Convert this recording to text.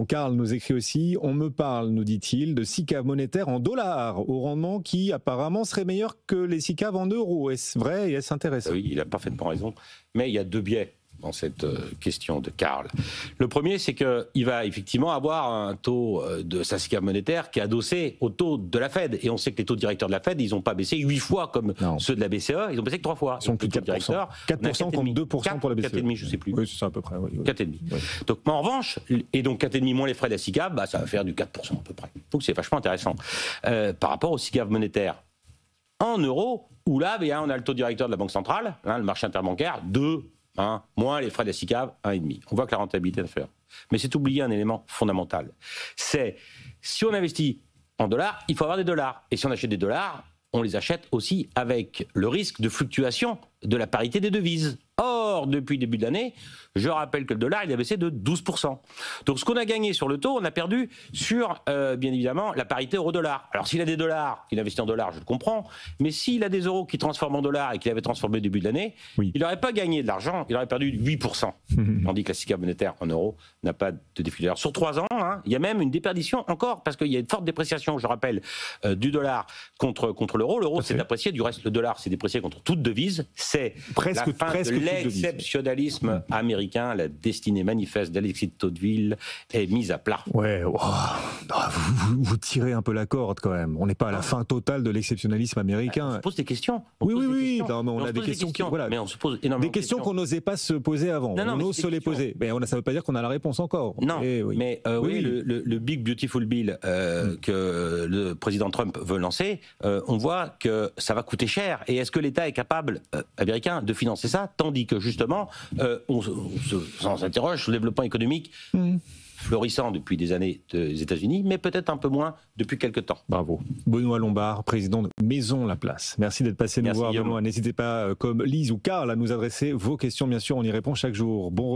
Karl nous écrit aussi, on me parle, nous dit-il, de SICAV monétaire en dollars, au rendement qui apparemment serait meilleur que les SICAV en euros. Est-ce vrai et est-ce intéressant? Oui, il a parfaitement raison. Mais il y a deux biais dans cette question de Karl. Le premier, c'est qu'il va effectivement avoir un taux de sa SICAV monétaire qui est adossé au taux de la Fed. Et on sait que les taux directeurs de la Fed, ils n'ont pas baissé 8 fois comme ceux de la BCE, ils ont baissé que 3 fois. Ils sont plus de 4%. 4% contre 2% pour la BCE. 4,5, je ne sais plus. Oui, c'est ça à peu près. Oui. 4,5. Oui. Donc, en revanche, et donc 4,5 moins les frais de la SICAV, ça va faire du 4% à peu près. Donc c'est vachement intéressant. Par rapport au SICAV monétaire en euros, où là, on a le taux directeur de la Banque centrale, le marché interbancaire, 2, moins les frais de la SICAV, 1,5. On voit que la rentabilité est inférieure. Mais c'est oublier un élément fondamental. C'est, si on investit en dollars, il faut avoir des dollars. Et si on achète des dollars, on les achète aussi avec le risque de fluctuation de la parité des devises. Or, depuis le début de l'année, je rappelle que le dollar, il a baissé de 12%. Donc, ce qu'on a gagné sur le taux, on a perdu sur, bien évidemment, la parité euro-dollar. Alors, s'il a des dollars, qu'il investit en dollars, je le comprends, mais s'il a des euros qu'il transforme en dollars et qu'il avait transformé au début de l'année, il n'aurait pas gagné de l'argent, il aurait perdu 8%. Tandis que la SICAV monétaire en euros n'a pas de défilé. Alors, sur 3 ans, il y a même une déperdition encore, parce qu'il y a une forte dépréciation, je rappelle, du dollar contre l'euro. L'euro s'est apprécié, du reste, le dollar s'est déprécié contre toute devise. C'est presque de l'exceptionnalisme américain, la destinée manifeste d'Alexis de Tocqueville est mise à plat. Ouais, vous tirez un peu la corde quand même. On n'est pas à la fin totale de l'exceptionnalisme américain. On se pose des questions. Oui. Non, mais on a des questions mais on se pose énormément des questions qu'on n'osait pas se poser avant. On ose se les poser. Mais ça ne veut pas dire qu'on a la réponse encore. Non, mais le Big Beautiful Bill que le président Trump veut lancer, on voit que ça va coûter cher. Et est-ce que l'État est capable, américain, de financer ça, tandis que justement, on s'interroge sur le développement économique florissant depuis des années des États-Unis, mais peut-être un peu moins depuis quelques temps. Bravo. Benoît Lombard, président de Maison Laplace. Merci d'être passé nous voir, Benoît. N'hésitez pas, comme Lise ou Karl, à nous adresser vos questions. Bien sûr, on y répond chaque jour. Bon retour.